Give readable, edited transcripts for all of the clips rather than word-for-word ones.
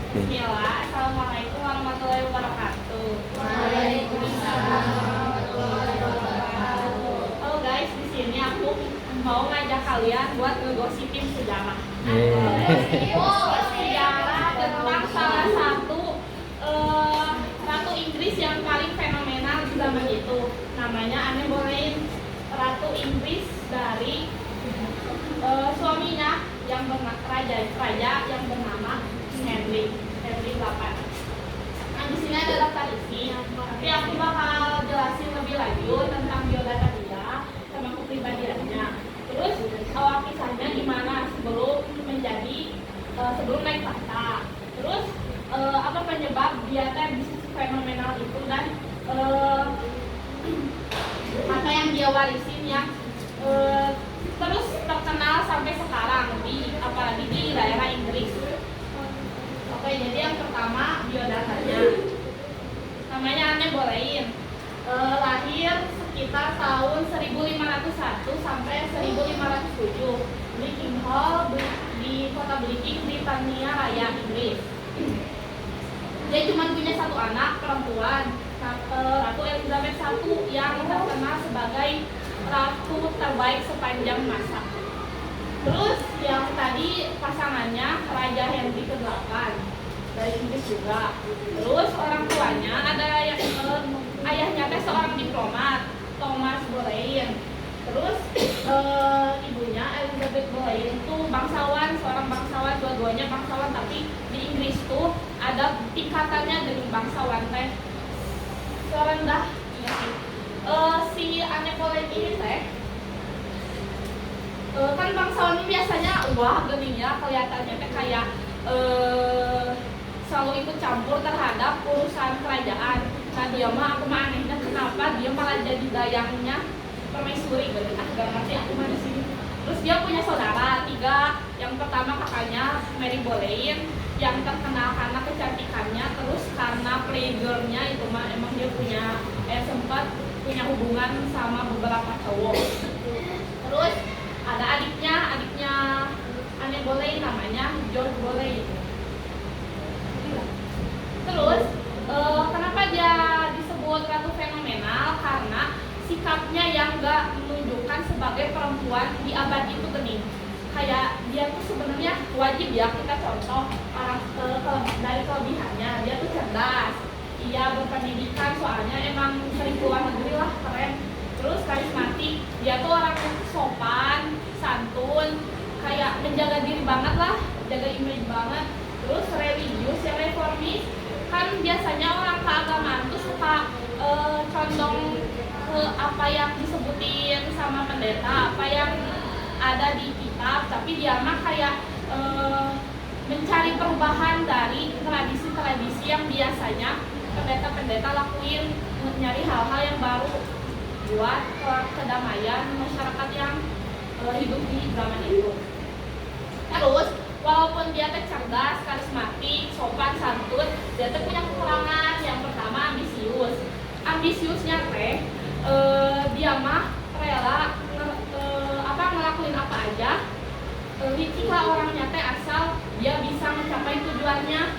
Bismillah. Assalamualaikum warahmatullahi wabarakatuh. Waalaikumsalam warahmatullahi wabarakatuh. Halo guys, di sini aku mau ngajak kalian buat ngegosipin sejarah. Sejarah tentang salah satu ratu Inggris yang paling fenomenal di zaman itu. Namanya Anne Boleyn, ratu Inggris dari suaminya yang raja yang bernama Henry VIII. Nah, di sini ada daftar isi, tapi aku bakal jelasin lebih lanjut tentang biodata dia sama kepribadiannya. Terus awal kisahnya gimana sebelum naik tahta. Terus apa penyebab dia bisa fenomenal itu dan apa yang dia warisin yang terus terkenal sampai sekarang apalagi di daerah Inggris. Oke, jadi yang pertama biodatanya. Namanya Anne Boleyn. Lahir sekitar tahun 1501 sampai 1507 di Kinghall di kota Bliking, Britania Raya, Inggris. Dia cuma punya satu anak perempuan, Ratu Elizabeth I yang terkenal sebagai ratu terbaik sepanjang masa. Terus yang tadi pasangannya Raja Henry ke-8 dari Inggris juga. Terus orang tuanya ada ayahnya seorang diplomat, Thomas Boleyn. Terus ibunya Elizabeth Boleyn itu seorang bangsawan, dua-duanya bangsawan, tapi di Inggris tuh ada tingkatannya dari bangsawan serendah ya. Si Anne Boleyn ini kan bangsawan ini biasanya wah gini ya, kelihatannya kayak selalu ikut campur terhadap urusan kerajaan. Nah dia aku anehnya kenapa dia malah jadi dayangnya permaisuri gitu. Gak ngerti aku di sini. Terus dia punya saudara 3. Yang pertama kakaknya Mary Boleyn yang terkenal karena kecantikannya, terus karena playgirl-nya itu emang dia sempat punya hubungan sama beberapa cowok. Terus ada adiknya Anne Boleyn namanya George Boleyn. Terus kenapa dia disebut ratu fenomenal? Karena sikapnya yang gak menunjukkan sebagai perempuan di abad itu gini. Kayak dia tuh sebenarnya wajib ya kita contoh dari kelebihannya. Dia tuh cerdas, ia berpendidikan, soalnya emang sering keluar negeri lah, keren. Terus karismatik, dia tuh orang yang sopan, santun, kayak menjaga diri banget lah, jaga image banget. Terus religius, yang reformis, kan biasanya orang keagamaan tuh suka condong ke apa yang disebutin sama pendeta, apa yang ada di kitab, tapi dia mah kayak mencari perubahan dari tradisi-tradisi yang biasanya pendeta-pendeta lakuin, nyari hal-hal yang baru buat kedamaian masyarakat yang hidup di zaman itu. Terus walaupun dia cerdas, karismatik, sopan, santun, dia punya kekurangan. Yang pertama ambisius. Ambisiusnya dia mah rela ngelakuin apa aja. Licik lah orangnya asal dia bisa mencapai tujuannya.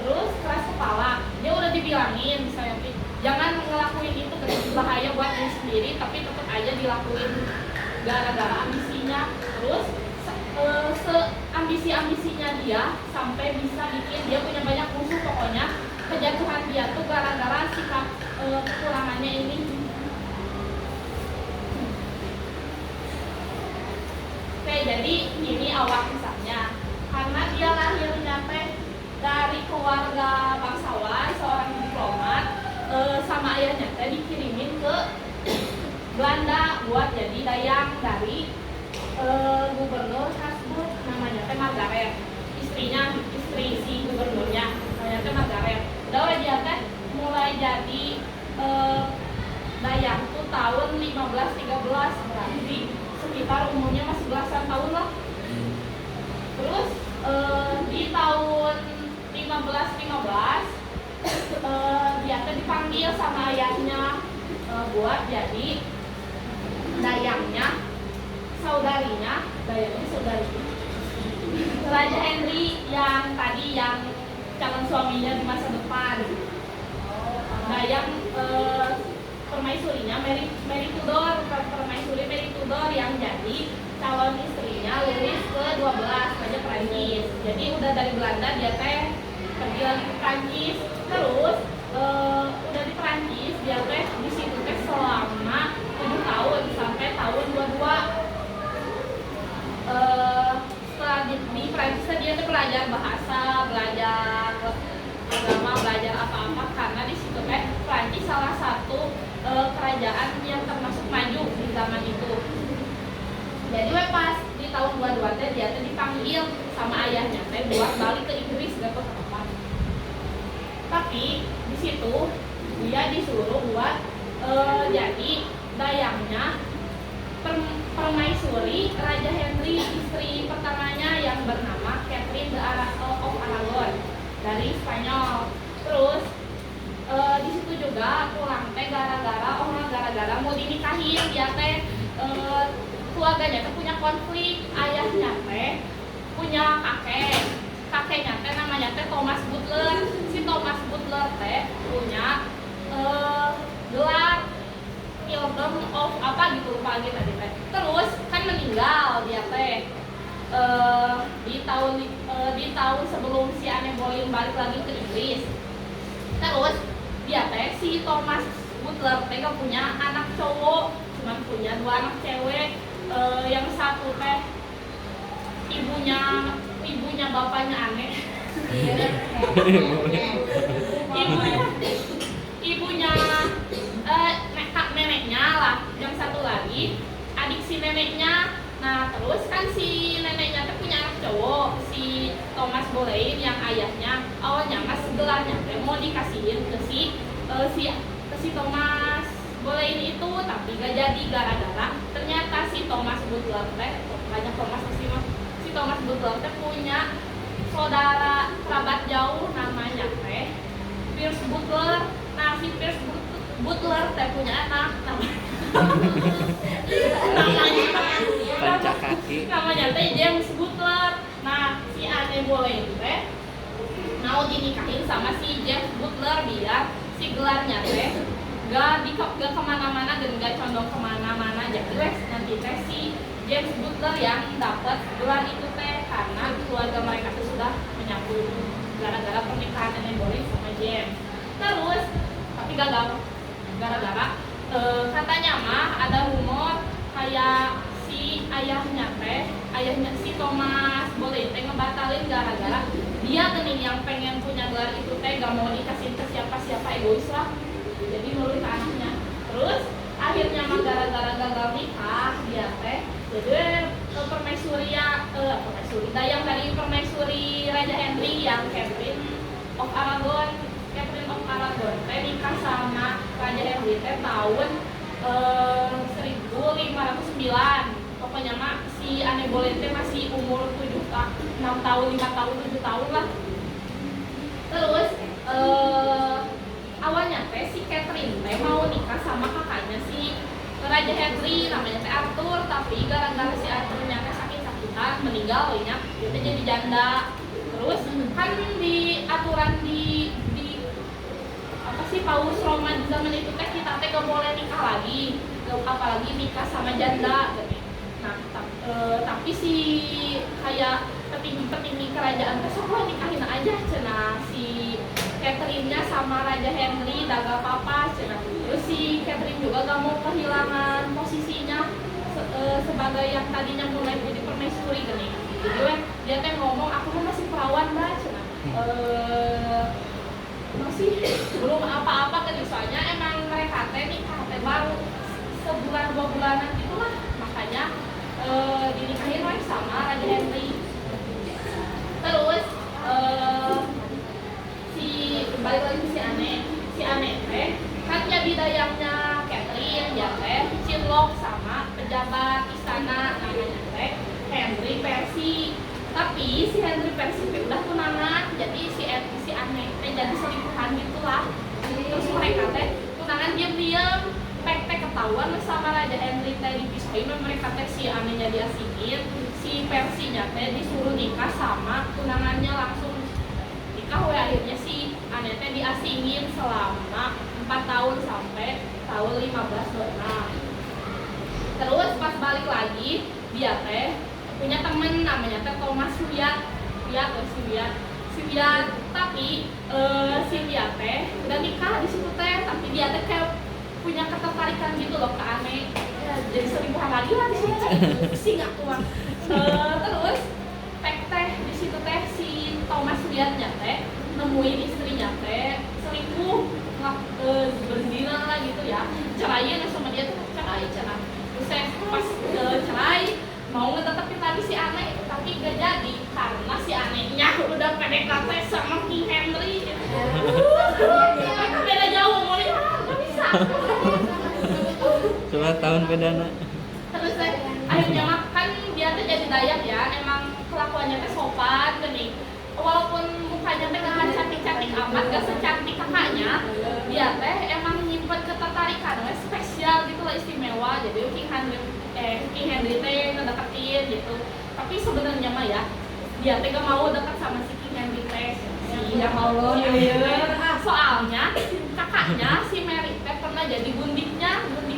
Terus keras kepala. Dia udah dibilangin misalnya jangan ngelakuin itu, bahaya buat diri sendiri, tapi tetap aja dilakuin gara-gara ambisinya. Terus ambisi-ambisinya dia sampai bisa bikin dia punya banyak musuh. Pokoknya kejatuhan dia tuh gara-gara sikap kekurangannya ini. Oke, jadi ini awal kisahnya. Karena dia lahirnya dari keluarga bangsawan, seorang diplomat, sama ayahnya dikirimin ke Belanda buat jadi dayang dari gubernur Habsburg, namanya Margaret. Istri si gubernurnya namanya Margaret. Udah dia mulai jadi dayang tuh tahun 1513, berarti sekitar umurnya masih belasan tahun lah. Terus di tahun 1515 dia dipanggil sama ayahnya buat jadi dayangnya saudari Raja Henry yang tadi yang calon suaminya di masa depan. Nah yang permaisurinya Mary Tudor, permaisuri Mary Tudor yang jadi calon istrinya Louis ke-12 Raja Prancis. Jadi udah dari Belanda dia teh pergi lagi ke Prancis, terus udah di Prancis dia teh di situ teh selama 7 tahun sampai tahun 22. Setelah di Prancis dia tuh belajar bahasa, belajar agama, belajar apa-apa karena di situ teh Prancis salah satu kerajaan yang termasuk maju di zaman itu. Jadi pas di tahun 22 teh dia tuh dipanggil sama ayahnya teh buat balik ke Inggris gak tahu kapan. Tapi di situ dia disuruh buat jadi dayangnya permaisuri Raja Henry, istri pertamanya yang bernama Catherine of Aragon dari Spanyol. Terus di situ juga pulang teh gara-gara mau dinikahin dia teh keluarganya teh punya konflik. Ayahnya teh punya kakeknya teh namanya teh Thomas Butler. Si Thomas Butler teh punya gelar Pilgrim of apa gitu lupa lagi tadi teh. Terus kan meninggal dia teh di tahun sebelum si Anne Boleyn balik lagi ke Inggris. Terus dia teh si Thomas Butler teh gak punya anak cowok, cuma punya 2 anak cewek. Yang satu teh ibunya bapaknya Anne. ibunya neneknya lah. Yang satu lagi adik si neneknya. Nah terus kan si neneknya tuh punya anak cowok, si Thomas Boleyn yang ayahnya awalnya mas gelarnya mau dikasihin ke si Thomas Boleyn itu, tapi gak jadi gara-gara ternyata si Thomas Butler teh banyak Thomas si Thomas Butler teh punya saudara kerabat jauh namanya teh Pierce Butler. Nah si Pierce Butler teh punya anak namanya teh James Butler. Nah si Anne Boleyn teh mau dinikahin sama si James Butler biar si gelarnya teh gak kemana-mana dan gak condong kemana-mana. Jadi nanti teh si James Butler yang dapat gelar itu teh karena keluarga mereka tuh sudah menyambut gara-gara pernikahan Anne Boleyn sama James. Terus tapi gagal gara-gara katanya mah ada rumor kayak si ayahnya si Thomas Boleyn teh ngebatalin gara-gara dia gening yang pengen punya gelar itu teh gak mau dikasih ke siapa-siapa, egois lah. Jadi nurut ke anaknya. Terus akhirnya mah gara-gara gagal nikah dia teh jadi permaisuri dayang dari permaisuri Raja Henry yang Catherine of Aragon teh nikah sama Raja Henry teh tahun 1509. Pokoknya mah si Anne Boleyn teh masih umur 6 tahun, 5 tahun, 7 tahun lah. Terus awalnya teh si Catherine teh mau nikah sama kakaknya si Raja Henry namanya teh Arthur, tapi gara-gara si Arthurnya teh sakit-sakitan meninggal dia teh jadi janda. Terus kan di aturan di apa sih Paus Roma di zaman itu teh kita teh gak boleh nikah lagi, apalagi nikah sama janda gitu. Nah tapi si kayak petinggi kerajaan teh sok nikahin aja cenah si Catherine-nya sama Raja Henry dah gak apa-apa cenah. Terus si Catherine juga gak mau kehilangan posisinya sebagai yang tadinya mulai jadi permaisuri gini. Jadi dia teh ngomong aku masih perawan mbak cenah. Masih belum apa-apa kan, soalnya emang mereka teh nikah teh baru sebulan 2 bulanan gitulah, makanya dinikahin lagi sama Raja Henry. Terus balik lagi si Anne teh kan jadi dayangnya Catherine ya teh cinlok sama pejabat istana namanya teh Henry Percy. Tapi si Henry Percy udah tunangan, jadi si Anne teh jadi selingkuhan gitulah. Terus mereka teh tunangan diam-diam, pek ketahuan sama Raja Henry teh dipisahin, mereka teh si Anne nya diasingin, si Percy nya teh disuruh nikah sama tunangannya langsung nikah we Catherine selama 4 tahun sampai tahun 1526. Terus pas balik lagi dia teh punya temen namanya teh Thomas Wyatt, si Wyatt, tapi si Wyatt teh udah nikah di situ teh, tapi dia teh kayak punya ketertarikan gitu loh ke Ane, ya, jadi selingkuhan lagi lah di situ, pusing aku mah. Terus teh di situ teh si Thomas Wyatt-nya teh nemuin istrinya teh selingkuh, berzina lah gitu ya, ceraiin sama dia tuh cerai. Terus saya pas cerai mau ngetetepin lagi si Ane, tapi gak jadi karena si Anenya udah PDKT sama King Henry. Beda jauh umurnya, gak bisa. Cuma tahun bedana. Terus akhirnya makan dia tuh jadi Dayak ya, emang kelakuannya teh sopan gini. Walaupun mukanya teh gak cantik-cantik amat, gak secantik kakaknya, dia teh emang nyimpen ketertarikan, spesial gitu lah, istimewa. Jadi King Henry teh ngedeketin gitu. Tapi sebenarnya mah ya, dia teh gak mau dekat sama si King Henry teh. Soalnya kakaknya si Mary teh pernah jadi gundik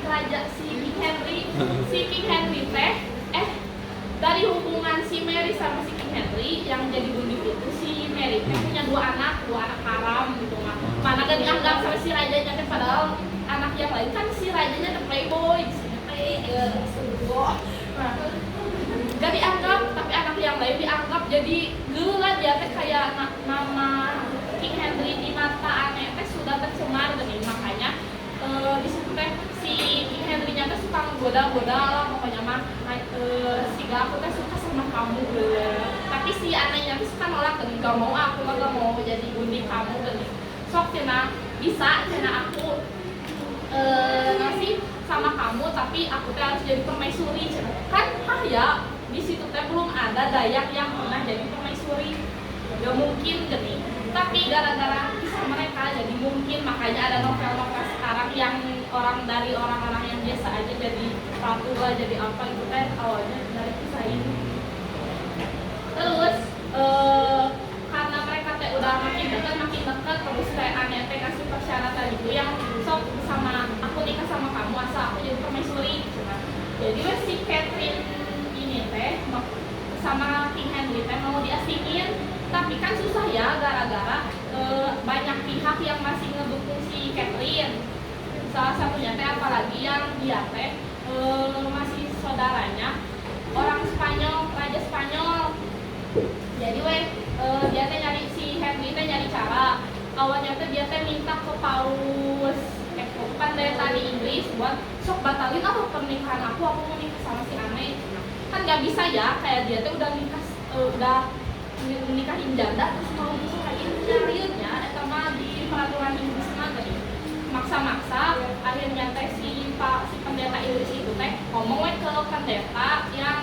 raja si King Henry. Si King Henry teh dari hubungan si Mary sama si King Henry yang jadi gundik itu, si Mary teh punya dua anak haram gitu mah. Mana gak dianggap sama si rajanya teh, padahal anak yang lain kan si rajanya teh playboy, di sini teh nah, gak dianggap, tapi anak yang lain dianggap. Jadi dulu lah dia teh kayak nama King Henry di mata Ane teh sudah tercemar gini, makanya di situ teh si King Henry-nya teh suka goda-goda lah pokoknya mah, si aku teh suka sama kamu gitu. Tapi si Ane-nya teh suka nolak gini, gak mau, aku mah gak mau jadi gundik kamu gini. Sok cina bisa, cina aku ngasih sama kamu, tapi aku teh harus jadi permaisuri cina. Kan ya di situ teh belum ada Dayak yang pernah jadi permaisuri, gak mungkin gini. Tapi gara-gara kisah mereka jadi mungkin, makanya ada novel-novel sekarang yang orang-orang yang biasa aja jadi ratu lah, jadi apa itu teh awalnya dari kisah ini. Terus karena mereka teh udah makin dekat, terus kayak Ane teh kasih persyaratan itu yang sok sama aku nikah sama kamu asal aku jadi permaisuri. Jadi si Catherine ini teh sama King Henry teh mau diasingin, tapi kan susah ya gara-gara banyak pihak yang masih ngedukung si Catherine. Salah satunya teh apalagi yang dia teh masih saudaranya orang Spanyol, raja Spanyol. Jadi dia teh nyari, si Henry teh nyari cara. Awalnya teh dia teh minta ke Paus pendeta di Inggris buat sok batalin pernikahan aku mau nikah sama si Ane. Kan gak bisa ya, kayak dia teh udah nikahin janda terus mau nikahin nyariutnya eta mah di peraturan Inggris mah tadi maksa-maksa. Akhirnya teh si pendeta Inggris itu teh ngomong ke pendeta yang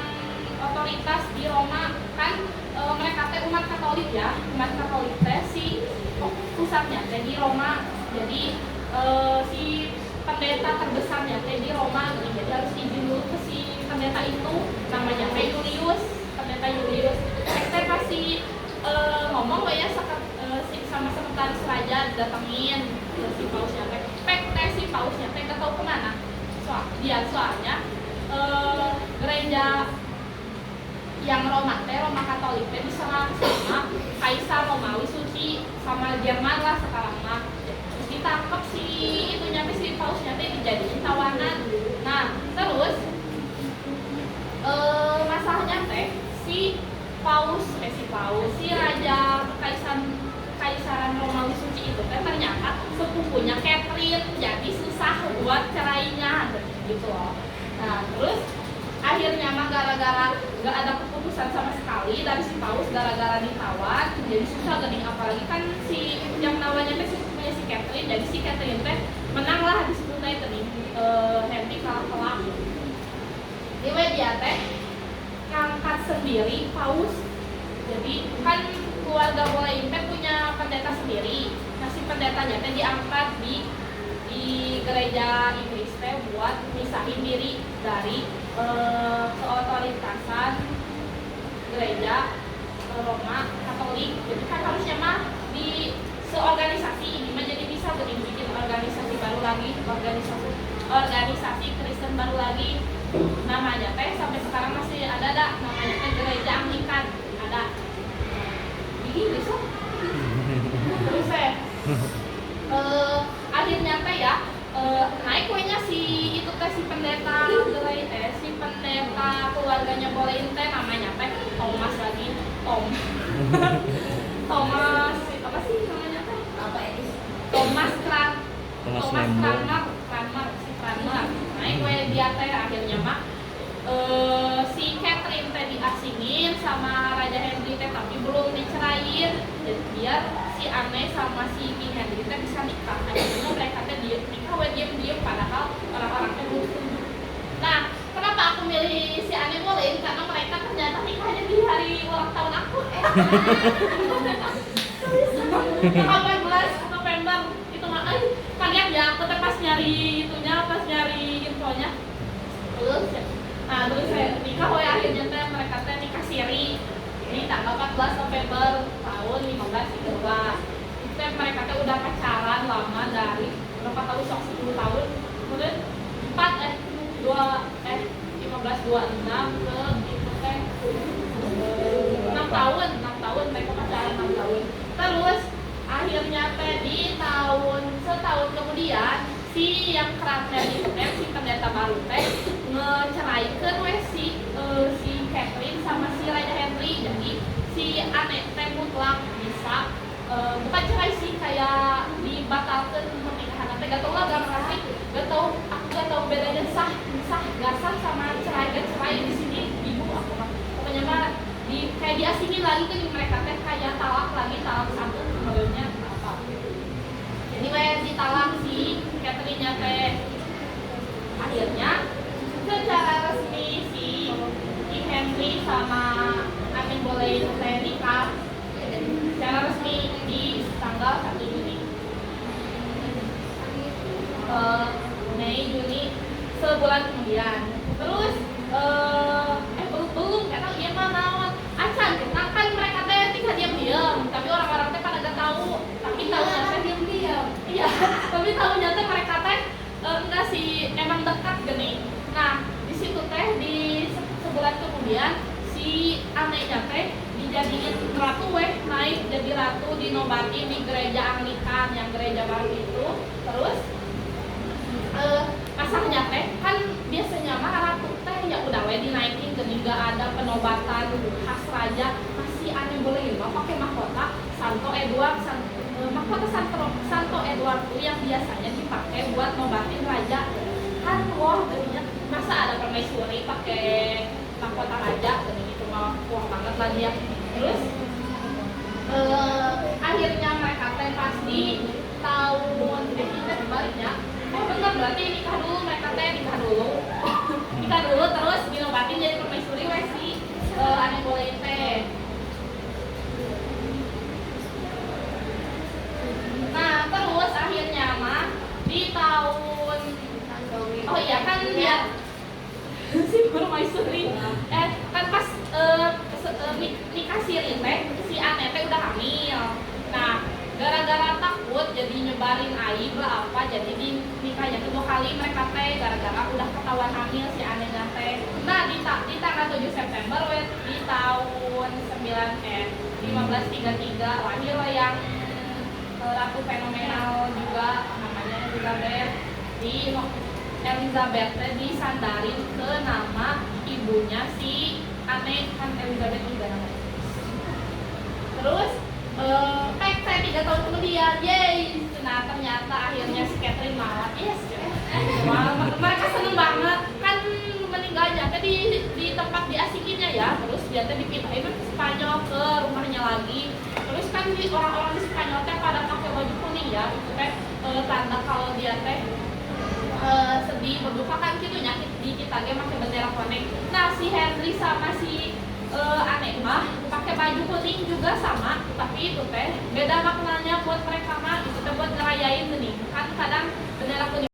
otoritas di Roma. Kan mereka teh umat Katolik teh si pusatnya teh di Roma. Jadi si pendeta terbesarnya teh di Roma, jadi harus izin dulu ke si pendeta itu, namanya teh Julius, pendeta Julius. Teh pasti ngomong ya sama sekretaris raja datengin si pausnya teh. Si pausnya teh gak tahu kemana. Soalnya gereja yang Roma Katolik teh diserang sama Kaisar Romawi Suci sama Jerman lah sekarang mah. Terus ditangkap si pausnya teh dijadiin tawanan. Nah terus masalahnya teh si raja Kaisaran Romawi Suci itu teh ternyata sepupunya Catherine, jadi susah buat cerainya gitu loh. Nah terus akhirnya mah gara-gara gak ada keputusan sama sekali dari si paus, gara-gara ditawan jadi susah gening. Apalagi kan si yang namanya teh sepupunya si Catherine, jadi si Catherine teh menang lah di situ teh Henry kalah telak. Jadi dia teh ngangkat sendiri paus. Jadi kan keluarga Boleyn teh punya pendeta sendiri. Nah si pendetanya teh diangkat di gereja Inggris teh buat misahin diri dari keotoritasan gereja Roma Katolik. Jadi kan harusnya mah di seorganisasi ini mah jadi bisa lagi, organisasi Kristen baru lagi, namanya teh sampai sekarang masih ada namanya teh Gereja Anglikan ada. Ini bisa. Terus akhirnya teh ya naik kuenya si itu teh si pendeta keluarganya bolehin teh namanya teh Thomas lagi Thomas apa sih namanya teh Thomas Cranmer naik kue dia teh akhirnya mah si Catherine teh diasingin sama Raja Henry teh tapi belum diceraiin jadi biar si Anne sama si King Henry teh bisa nikah akhirnya mereka teh nikah diam padahal orang-orang teh belum setuju. Nah kenapa aku milih si Anne Boleyn karena mereka ternyata nikahnya di hari ulang tahun aku 18 November itu mah kaget ya aku teh pas nyari infonya terus saya nikah akhirnya teh mereka teh nikah siri ini tanggal 14 November tahun 1532 itu teh mereka teh udah pacaran lama dari berapa tahun 10 tahun kemudian 1526 ke itu teh 6 tahun mereka pacaran 6 tahun terus akhirnya teh di setahun kemudian si yang keratnya itu si pendeta baru teh ngeceraikan si Catherine sama si Raja Henry jadi si Anne teh mutlak bisa bukan cerai sih kayak dibatalkan pernikahan teh gak tau lah aku gak tau bedanya sah gak sah sama cerai di sini ibu aku mah pokoknya mah kayak diasingin lagi ke mereka teh kayak talak satu modelnya apa jadi ditalak si Catherine-nya teh akhirnya secara resmi si King Henry sama Anne Boleyn teh nikah secara resmi di tanggal 1 Juni Mei Juni sebulan kemudian terus belum kata dia mana acan kan mereka teh tinggal diam tapi orang-orang teh pada gak tahu tapi tahunya teh diam iya tapi tahunya teh mereka teh enggak sih emang dekat gini nah di situ teh di sebulan kemudian si Anne-nya teh dijadiin ratu naik jadi ratu dinobatin di gereja Anglikan yang gereja baru itu terus pasangnya teh kan biasanya mah ratu teh ya udah dinaikin gini gak ada penobatan khas raja masih Anne Boleyn mah pakai mahkota Santo Edward itu yang biasanya dipakai buat nobatin raja kan wah geninya masa ada permaisuri pakai mahkota raja gini itu mah wah banget lah dia terus akhirnya mereka teh pas di tahun baliknya bener berarti nikah dulu terus dinobatin jadi permaisuri si Anne Boleyn teh. Nah terus akhirnya mah di tahun kan dia si permaisuri kan pas nikah siri teh si Anne teh udah hamil. Nah gara-gara takut jadi nyebarin aib lah apa jadi di nikahnya kedua kali mereka teh gara-gara udah ketahuan hamil si Anne teh. Nah di tanggal 7 September di tahun 1533 lahir yang ratu fenomenal juga namanya Elizabeth teh disandarin ke nama ibunya si Anne kan Elizabeth juga namanya. Terus 3 tahun kemudian, yeay, nah ternyata akhirnya si Catherine malah, yes, mereka seneng banget, kan meninggalnya tadi di tempat diasikinnya ya, terus dia teh dipindahin ke Spanyol ke rumahnya lagi, terus kan orang-orang di Spanyol teh pada pakai baju kuning ya, itu teh tanda kalau dia teh sedih berduka kan gitu nyakit di kita ge pakai bendera kuning. Nah si Henry sama si Anne mah pakai baju kuning juga sama, tapi itu teh beda maknanya buat mereka mah itu teh buat ngerayain nih kan kadang bendera kuning